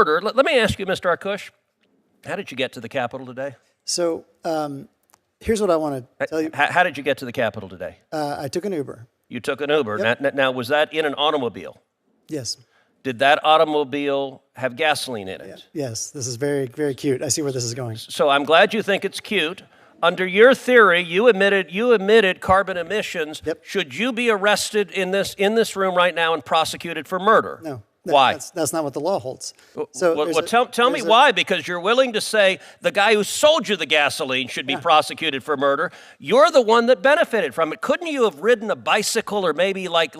murder. Let me ask you, Mr. Arkush, how did you get to the Capitol today? So here's what I want to tell you. How did you get to the Capitol today? I took an Uber. You took an Uber. Yep. Now, was that in an automobile? Yes. Did that automobile have gasoline in it? Yes. This is very, very cute. I see where this is going. So I'm glad you think it's cute. Under your theory, you emitted carbon emissions. Yep. Should you be arrested in this room right now and prosecuted for murder? No. Why? That's not what the law holds. So tell me why, because you're willing to say the guy who sold you the gasoline should be prosecuted for murder. You're the one that benefited from it. Couldn't you have ridden a bicycle or maybe like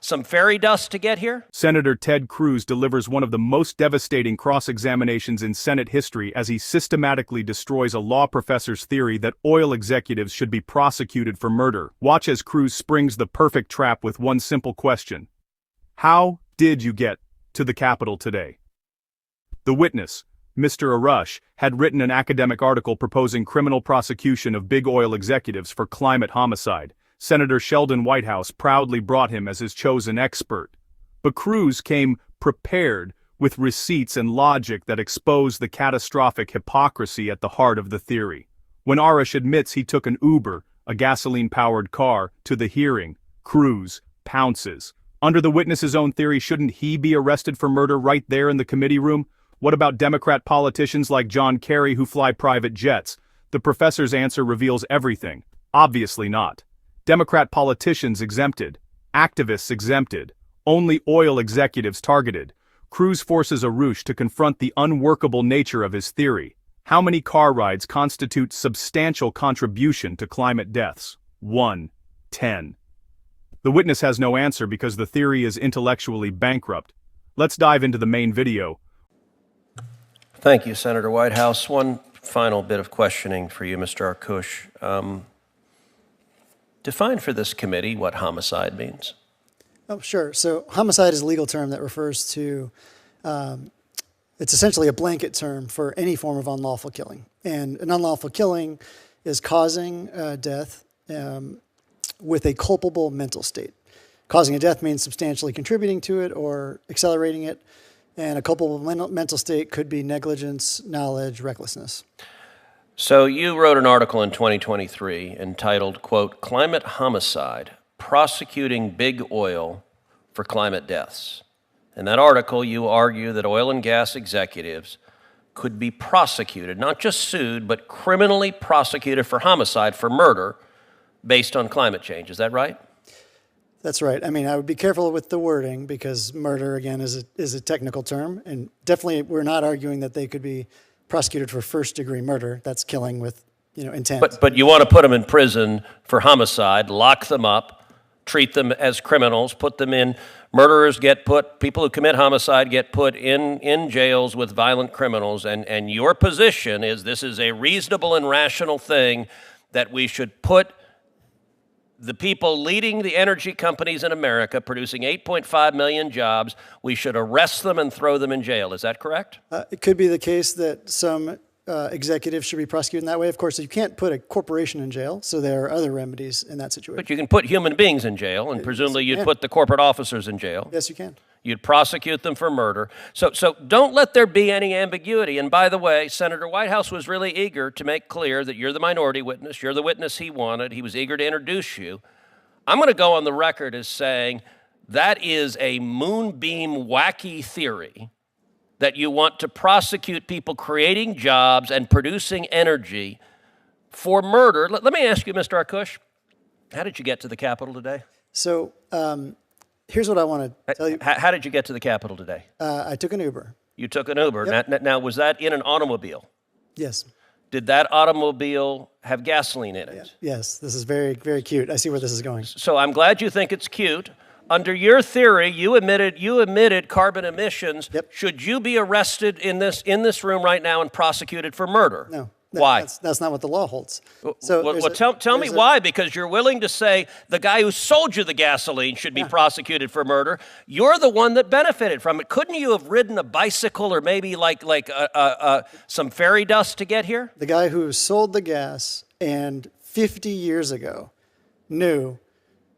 some fairy dust to get here? Senator Ted Cruz delivers one of the most devastating cross-examinations in Senate history as he systematically destroys a law professor's theory that oil executives should be prosecuted for murder. Watch as Cruz springs the perfect trap with one simple question. How did you get to the Capitol today? The witness, Mr. Arush, had written an academic article proposing criminal prosecution of big oil executives for climate homicide. Senator Sheldon Whitehouse proudly brought him as his chosen expert. But Cruz came prepared with receipts and logic that exposed the catastrophic hypocrisy at the heart of the theory. When Arush admits he took an Uber, a gasoline-powered car, to the hearing, Cruz pounces. Under the witness's own theory, shouldn't he be arrested for murder right there in the committee room? What about Democrat politicians like John Kerry who fly private jets? The professor's answer reveals everything. Obviously not. Democrat politicians exempted. Activists exempted. Only oil executives targeted. Cruz forces Arush to confront the unworkable nature of his theory. How many car rides constitute substantial contribution to climate deaths? 1, 10. The witness has no answer because the theory is intellectually bankrupt. Let's dive into the main video. Thank you, Senator Whitehouse. One final bit of questioning for you, Mr. Arkush. Define for this committee what homicide means. Oh, sure. So homicide is a legal term that refers to, it's essentially a blanket term for any form of unlawful killing. And an unlawful killing is causing death with a culpable mental state. Causing a death means substantially contributing to it or accelerating it, and a culpable mental state could be negligence, knowledge, recklessness. So you wrote an article in 2023 entitled, quote, Climate Homicide, Prosecuting Big Oil for Climate Deaths. In that article, you argue that oil and gas executives could be prosecuted, not just sued, but criminally prosecuted for homicide, for murder, based on climate change. Is that right? That's right. I mean, I would be careful with the wording because murder, again, is a technical term. And definitely we're not arguing that they could be prosecuted for first-degree murder. That's killing with, intent. But you want to put them in prison for homicide, lock them up, treat them as criminals, put them in. Murderers people who commit homicide get put in jails with violent criminals. And your position is this is a reasonable and rational thing that we should put the people leading the energy companies in America, producing 8.5 million jobs, we should arrest them and throw them in jail. Is that correct? It could be the case that some executives should be prosecuted in that way. Of course, you can't put a corporation in jail, so there are other remedies in that situation. But you can put human beings in jail, and presumably you'd put the corporate officers in jail. Yes, you can. You'd prosecute them for murder. So don't let there be any ambiguity. And by the way, Senator Whitehouse was really eager to make clear that you're the minority witness. You're the witness he wanted. He was eager to introduce you. I'm going to go on the record as saying that is a moonbeam wacky theory that you want to prosecute people creating jobs and producing energy for murder. Let me ask you, Mr. Arkush, how did you get to the Capitol today? So here's what I want to tell you. How did you get to the Capitol today? I took an Uber. You took an Uber. Yep. Now, was that in an automobile? Yes. Did that automobile have gasoline in it? Yes. This is very, very cute. I see where this is going. So I'm glad you think it's cute. Under your theory, you emitted carbon emissions. Yep. Should you be arrested in this room right now and prosecuted for murder? No. Why? That's not what the law holds. Tell me why, because you're willing to say the guy who sold you the gasoline should be prosecuted for murder. You're the one that benefited from it. Couldn't you have ridden a bicycle or maybe some fairy dust to get here? The guy who sold the gas and 50 years ago knew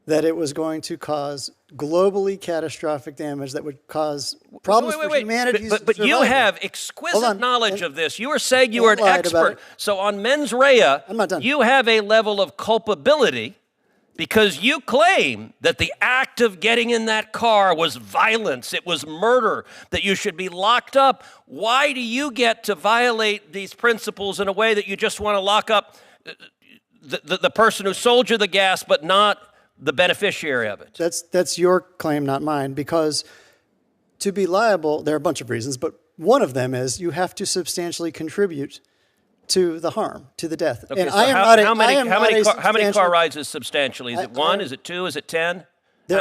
that it was going to cause globally catastrophic damage that would cause problems for humanity. But you have exquisite knowledge of this. You are saying you are an expert. So on mens rea, I'm not done. You have a level of culpability because you claim that the act of getting in that car was violence, it was murder, that you should be locked up. Why do you get to violate these principles in a way that you just want to lock up the person who sold you the gas, but not the beneficiary of it? That's your claim, not mine, because to be liable, there are a bunch of reasons, but one of them is you have to substantially contribute to the harm, to the death. Okay, and so I am how many car rides is substantially? Is it one? Is it two? Is it 10?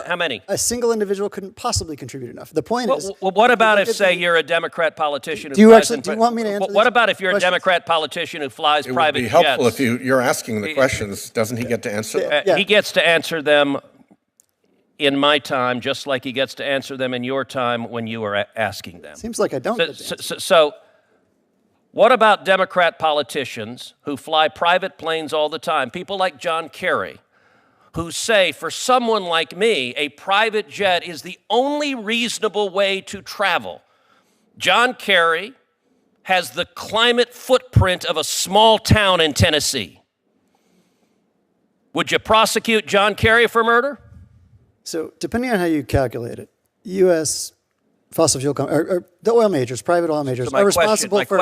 How many? A single individual couldn't possibly contribute enough. The point is... Well, what about if, say, you're a Democrat politician who do you want me to answer What about if you're a Democrat politician who flies private jets? It would be helpful if you're asking the questions. Doesn't he get to answer them? Yeah. He gets to answer them in my time, just like he gets to answer them in your time when you are asking them. Seems like I don't get to answer. So what about Democrat politicians who fly private planes all the time? People like John Kerry, who say, for someone like me, a private jet is the only reasonable way to travel. John Kerry has the climate footprint of a small town in Tennessee. Would you prosecute John Kerry for murder? So depending on how you calculate it, U.S. fossil fuel or the oil majors, private oil majors, are responsible for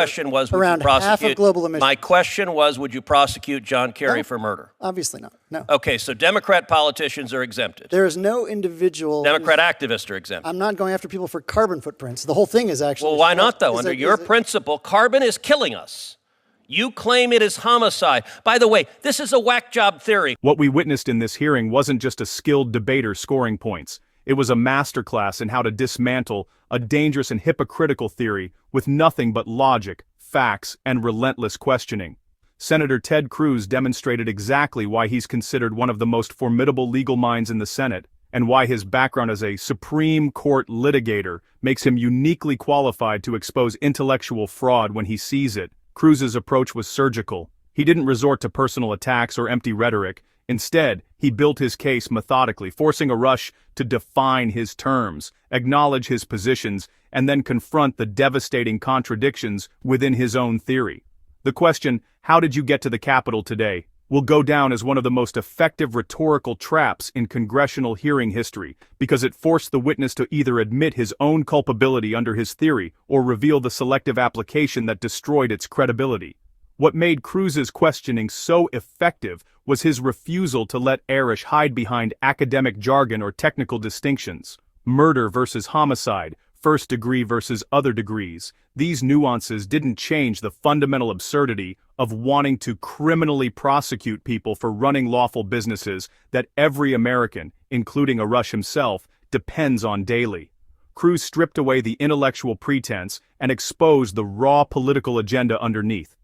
around half of global emissions. My question was, would you prosecute John Kerry for murder? Obviously not, no. Okay, so Democrat politicians are exempted. There is no individual... Democrat activists are exempted. I'm not going after people for carbon footprints. The whole thing is actually... Well, why not, though? Under your principle, carbon is killing us. You claim it is homicide. By the way, this is a whack job theory. What we witnessed in this hearing wasn't just a skilled debater scoring points. It was a masterclass in how to dismantle a dangerous and hypocritical theory with nothing but logic, facts, and relentless questioning. Senator Ted Cruz demonstrated exactly why he's considered one of the most formidable legal minds in the Senate, and why his background as a Supreme Court litigator makes him uniquely qualified to expose intellectual fraud when he sees it. Cruz's approach was surgical. He didn't resort to personal attacks or empty rhetoric. Instead, he built his case methodically, forcing a rush to define his terms, acknowledge his positions, and then confront the devastating contradictions within his own theory. The question, "How did you get to the Capitol today?" will go down as one of the most effective rhetorical traps in congressional hearing history, because it forced the witness to either admit his own culpability under his theory or reveal the selective application that destroyed its credibility. What made Cruz's questioning so effective was his refusal to let Arish hide behind academic jargon or technical distinctions. Murder versus homicide, first degree versus other degrees. These nuances didn't change the fundamental absurdity of wanting to criminally prosecute people for running lawful businesses that every American, including Arish himself, depends on daily. Cruz stripped away the intellectual pretense and exposed the raw political agenda underneath.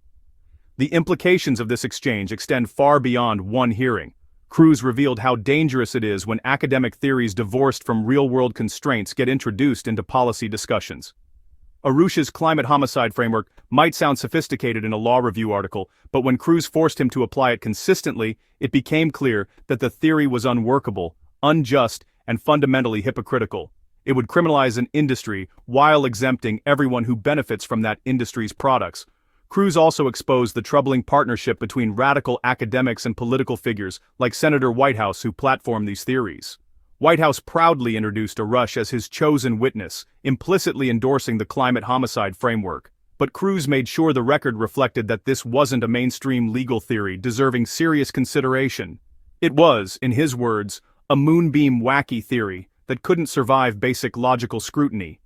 The implications of this exchange extend far beyond one hearing. Cruz revealed how dangerous it is when academic theories divorced from real-world constraints get introduced into policy discussions. Arish's climate homicide framework might sound sophisticated in a law review article, but when Cruz forced him to apply it consistently, it became clear that the theory was unworkable, unjust, and fundamentally hypocritical. It would criminalize an industry while exempting everyone who benefits from that industry's products. Cruz also exposed the troubling partnership between radical academics and political figures like Senator Whitehouse who platformed these theories. Whitehouse proudly introduced Arish as his chosen witness, implicitly endorsing the climate homicide framework. But Cruz made sure the record reflected that this wasn't a mainstream legal theory deserving serious consideration. It was, in his words, a moonbeam wacky theory that couldn't survive basic logical scrutiny.